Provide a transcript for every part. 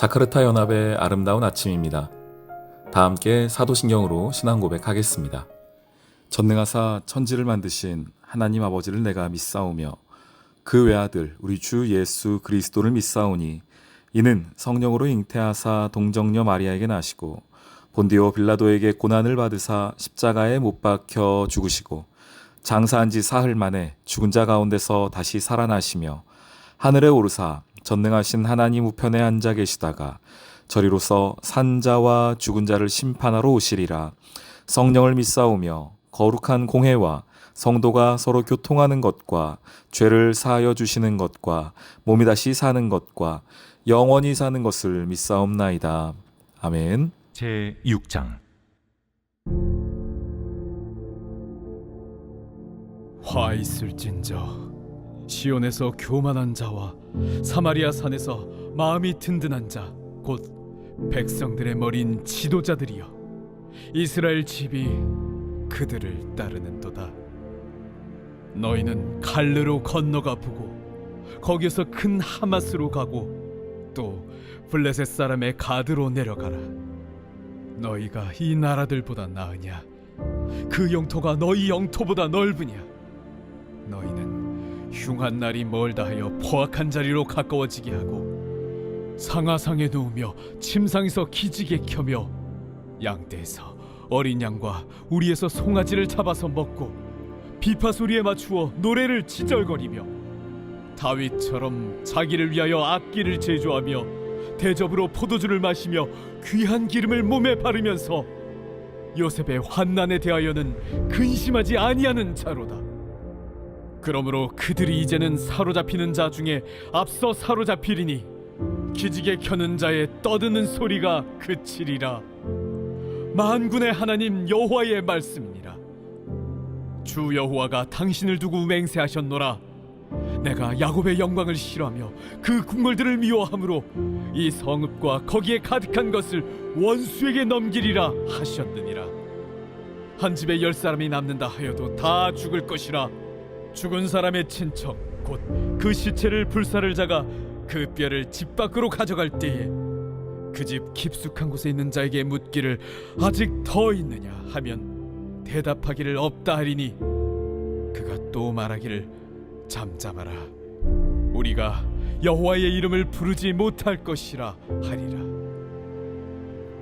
자카르타 연합의 아름다운 아침입니다. 다 함께 사도신경으로 신앙 고백하겠습니다. 전능하사 천지를 만드신 하나님 아버지를 내가 믿사오며 그 외아들 우리 주 예수 그리스도를 믿사오니 이는 성령으로 잉태하사 동정녀 마리아에게 나시고 본디오 빌라도에게 고난을 받으사 십자가에 못 박혀 죽으시고 장사한 지 사흘 만에 죽은 자 가운데서 다시 살아나시며 하늘에 오르사 전능하신 하나님 우편에 앉아 계시다가 저리로서 산자와 죽은 자를 심판하러 오시리라. 성령을 믿사오며 거룩한 공회와 성도가 서로 교통하는 것과 죄를 사하여 주시는 것과 몸이 다시 사는 것과 영원히 사는 것을 믿사옵나이다. 아멘. 제6장 화 있을진저 시온에서 교만한 자와 사마리아 산에서 마음이 든든한 자 곧 백성들의 머리인 지도자들이여 이스라엘 집이 그들을 따르는도다. 너희는 갈르로 건너가 보고 거기서 큰 하마스로 가고 또 블레셋 사람의 가드로 내려가라. 너희가 이 나라들보다 나으냐? 그 영토가 너희 영토보다 넓으냐? 너희는 흉한 날이 멀다 하여 포악한 자리로 가까워지게 하고 상하상에 누우며 침상에서 기지개 켜며 양떼에서 어린 양과 우리에서 송아지를 잡아서 먹고 비파 소리에 맞추어 노래를 지절거리며 다윗처럼 자기를 위하여 악기를 제조하며 대접으로 포도주를 마시며 귀한 기름을 몸에 바르면서 요셉의 환난에 대하여는 근심하지 아니하는 자로다. 그러므로 그들이 이제는 사로잡히는 자 중에 앞서 사로잡히리니 기지개 켜는 자의 떠드는 소리가 그치리라. 만군의 하나님 여호와의 말씀이니라. 주 여호와가 당신을 두고 맹세하셨노라. 내가 야곱의 영광을 싫어하며 그 궁궐들을 미워함으로 이 성읍과 거기에 가득한 것을 원수에게 넘기리라 하셨느니라. 한 집에 10사람이 남는다 하여도 다 죽을 것이라. 죽은 사람의 친척 곧 그 시체를 불사를 자가 그 뼈를 집 밖으로 가져갈 때에 그 집 깊숙한 곳에 있는 자에게 묻기를 아직 더 있느냐 하면 대답하기를 없다 하리니 그가 또 말하기를 잠잠하라. 우리가 여호와의 이름을 부르지 못할 것이라 하리라.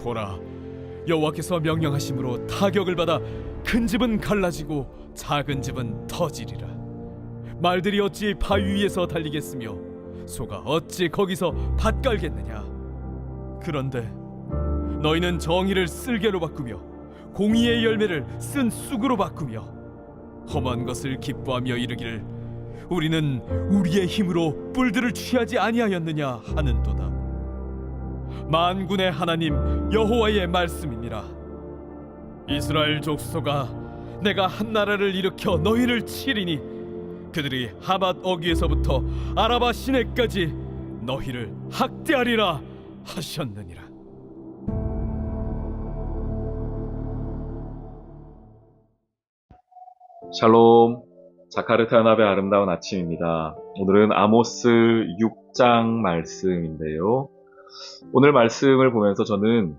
보라, 여호와께서 명령하심으로 타격을 받아 큰 집은 갈라지고 작은 집은 터지리라. 말들이 어찌 바위 위에서 달리겠으며 소가 어찌 거기서 밭 깔겠느냐. 그런데 너희는 정의를 쓸개로 바꾸며 공의의 열매를 쓴 쑥으로 바꾸며 험한 것을 기뻐하며 이르기를 우리는 우리의 힘으로 뿔들을 취하지 아니하였느냐 하는도다. 만군의 하나님 여호와의 말씀이니라. 이스라엘 족속아, 내가 한 나라를 일으켜 너희를 치리니 그들이 하맛 어귀에서부터 아라바 시내까지 너희를 학대하리라 하셨느니라. 샬롬, 자카르타 연합의 아름다운 아침입니다. 오늘은 아모스 6장 말씀인데요. 오늘 말씀을 보면서 저는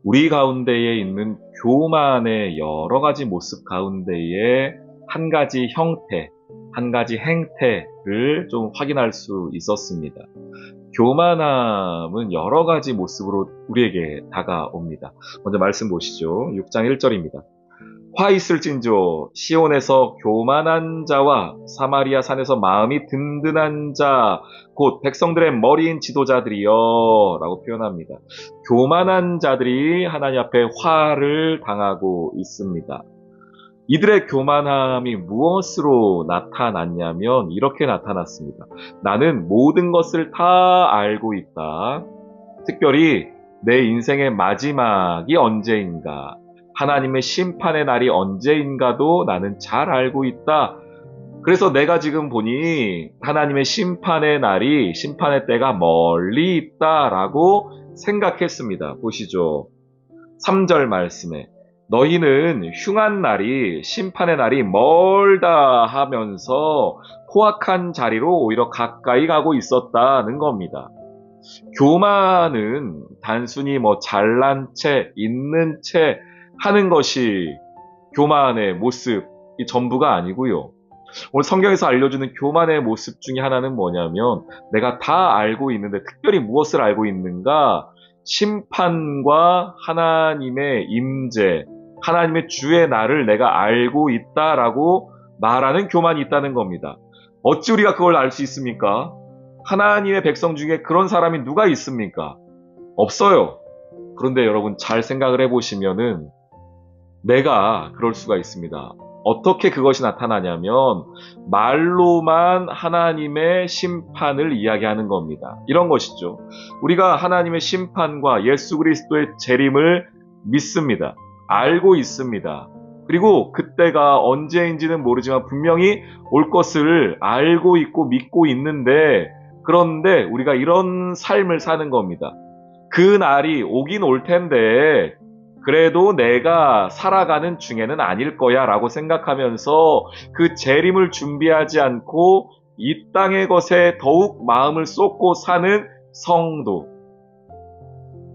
우리 가운데에 있는 교만의 여러 가지 모습 가운데에 한 가지 형태, 한 가지 행태를 좀 확인할 수 있었습니다. 교만함은 여러 가지 모습으로 우리에게 다가옵니다. 먼저 말씀 보시죠. 6장 1절입니다. 화 있을진저 시온에서 교만한 자와 사마리아 산에서 마음이 든든한 자 곧 백성들의 머리인 지도자들이여 라고 표현합니다. 교만한 자들이 하나님 앞에 화를 당하고 있습니다. 이들의 교만함이 무엇으로 나타났냐면 이렇게 나타났습니다. 나는 모든 것을 다 알고 있다. 특별히 내 인생의 마지막이 언제인가, 하나님의 심판의 날이 언제인가도 나는 잘 알고 있다. 그래서 내가 지금 보니 하나님의 심판의 날이, 심판의 때가 멀리 있다라고 생각했습니다. 보시죠. 3절 말씀에 너희는 흉한 날이, 심판의 날이 멀다 하면서 포악한 자리로 오히려 가까이 가고 있었다는 겁니다. 교만은 단순히 잘난 채, 있는 채 하는 것이 교만의 모습이 전부가 아니고요. 오늘 성경에서 알려주는 교만의 모습 중에 하나는 뭐냐면 내가 다 알고 있는데 특별히 무엇을 알고 있는가? 심판과 하나님의 임재, 하나님의 주의 날을 내가 알고 있다라고 말하는 교만이 있다는 겁니다. 어찌 우리가 그걸 알 수 있습니까? 하나님의 백성 중에 그런 사람이 누가 있습니까? 없어요. 그런데 여러분 잘 생각을 해보시면은 내가 그럴 수가 있습니다. 어떻게 그것이 나타나냐면 말로만 하나님의 심판을 이야기하는 겁니다. 이런 것이죠. 우리가 하나님의 심판과 예수 그리스도의 재림을 믿습니다. 알고 있습니다. 그리고 그때가 언제인지는 모르지만 분명히 올 것을 알고 있고 믿고 있는데 그런데 우리가 이런 삶을 사는 겁니다. 그 날이 오긴 올 텐데 그래도 내가 살아가는 중에는 아닐 거야 라고 생각하면서 그 재림을 준비하지 않고 이 땅의 것에 더욱 마음을 쏟고 사는 성도.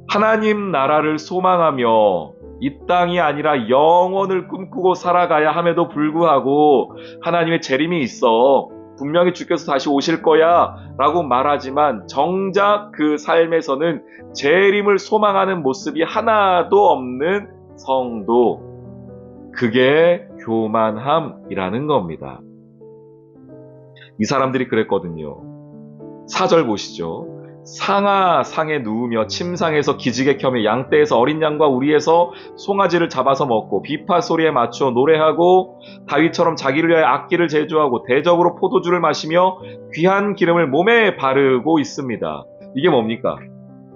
하나님 나라를 소망하며 이 땅이 아니라 영원을 꿈꾸고 살아가야 함에도 불구하고 하나님의 재림이 있어 분명히 주께서 다시 오실 거야 라고 말하지만 정작 그 삶에서는 재림을 소망하는 모습이 하나도 없는 성도, 그게 교만함이라는 겁니다. 이 사람들이 그랬거든요. 4절 보시죠. 상아 상에 누우며 침상에서 기지개 켜며 양떼에서 어린 양과 우리에서 송아지를 잡아서 먹고 비파 소리에 맞추어 노래하고 다윗처럼 자기를 위하여 악기를 제조하고 대접으로 포도주를 마시며 귀한 기름을 몸에 바르고 있습니다. 이게 뭡니까?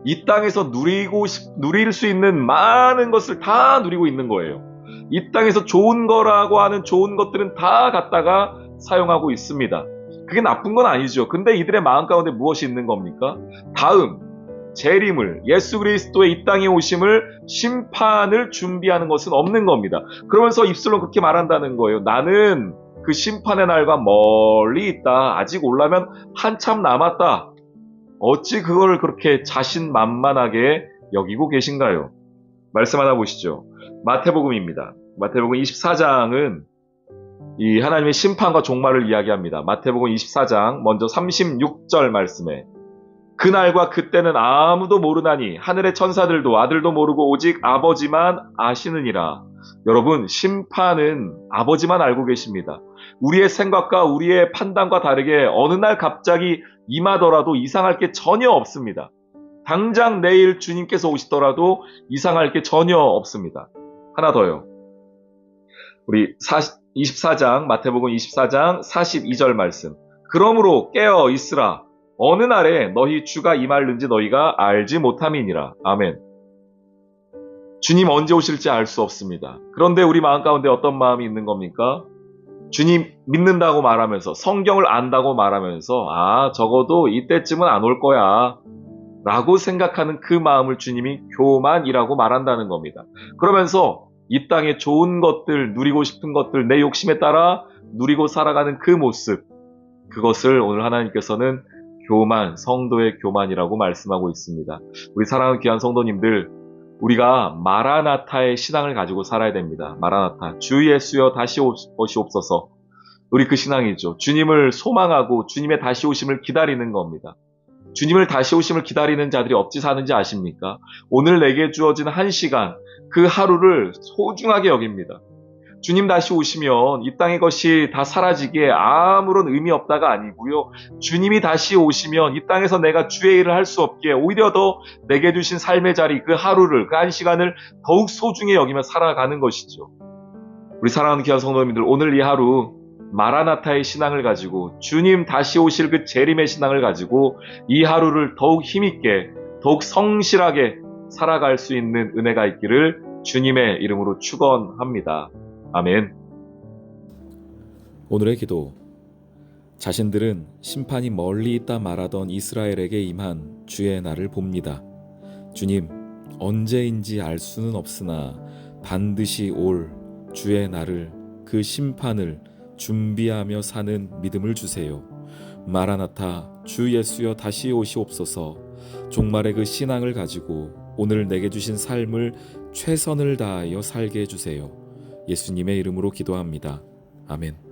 이 땅에서 누릴 수 있는 많은 것을 다 누리고 있는 거예요. 이 땅에서 좋은 거라고 하는 좋은 것들은 다 갖다가 사용하고 있습니다. 그게 나쁜 건 아니죠. 근데 이들의 마음 가운데 무엇이 있는 겁니까? 다음 재림을, 예수 그리스도의 이 땅에 오심을, 심판을 준비하는 것은 없는 겁니다. 그러면서 입술로 그렇게 말한다는 거예요. 나는 그 심판의 날과 멀리 있다. 아직 올라면 한참 남았다. 어찌 그걸 그렇게 자신만만하게 여기고 계신가요? 말씀 하나 보시죠. 마태복음입니다. 마태복음 24장은 이 하나님의 심판과 종말을 이야기합니다. 마태복음 24장 먼저 36절 말씀에 그날과 그때는 아무도 모르나니 하늘의 천사들도 아들도 모르고 오직 아버지만 아시느니라. 여러분, 심판은 아버지만 알고 계십니다. 우리의 생각과 우리의 판단과 다르게 어느 날 갑자기 임하더라도 이상할 게 전혀 없습니다. 당장 내일 주님께서 오시더라도 이상할 게 전혀 없습니다. 하나 더요. 우리 24장, 마태복음 24장 42절 말씀. 그러므로 깨어 있으라. 어느 날에 너희 주가 임할는지 너희가 알지 못함이니라. 아멘. 주님 언제 오실지 알 수 없습니다. 그런데 우리 마음 가운데 어떤 마음이 있는 겁니까? 주님 믿는다고 말하면서, 성경을 안다고 말하면서 적어도 이때쯤은 안 올 거야 라고 생각하는 그 마음을 주님이 교만이라고 말한다는 겁니다. 그러면서 이 땅의 좋은 것들, 누리고 싶은 것들, 내 욕심에 따라 누리고 살아가는 그 모습, 그것을 오늘 하나님께서는 교만, 성도의 교만이라고 말씀하고 있습니다. 우리 사랑하는 귀한 성도님들, 우리가 마라나타의 신앙을 가지고 살아야 됩니다. 마라나타, 주 예수여 다시 오시옵소서. 우리 그 신앙이죠. 주님을 소망하고 주님의 다시 오심을 기다리는 겁니다. 주님을 다시 오심을 기다리는 자들이 어찌 사는지 아십니까? 오늘 내게 주어진 한 시간, 그 하루를 소중하게 여깁니다. 주님 다시 오시면 이 땅의 것이 다 사라지기에 아무런 의미 없다가 아니고요. 주님이 다시 오시면 이 땅에서 내가 주의 일을 할 수 없기에 오히려 더 내게 주신 삶의 자리, 그 하루를, 그 한 시간을 더욱 소중히 여기며 살아가는 것이죠. 우리 사랑하는 귀한 성도님들, 오늘 이 하루 마라나타의 신앙을 가지고, 주님 다시 오실 그 재림의 신앙을 가지고 이 하루를 더욱 힘있게, 더욱 성실하게 살아갈 수 있는 은혜가 있기를 주님의 이름으로 축원합니다. 아멘. 오늘의 기도. 자신들은 심판이 멀리 있다 말하던 이스라엘에게 임한 주의 날을 봅니다. 주님, 언제인지 알 수는 없으나 반드시 올 주의 날을, 그 심판을 준비하며 사는 믿음을 주세요. 마라나타, 주 예수여 다시 오시옵소서. 종말의 그 신앙을 가지고 오늘 내게 주신 삶을 최선을 다하여 살게 해주세요. 예수님의 이름으로 기도합니다. 아멘.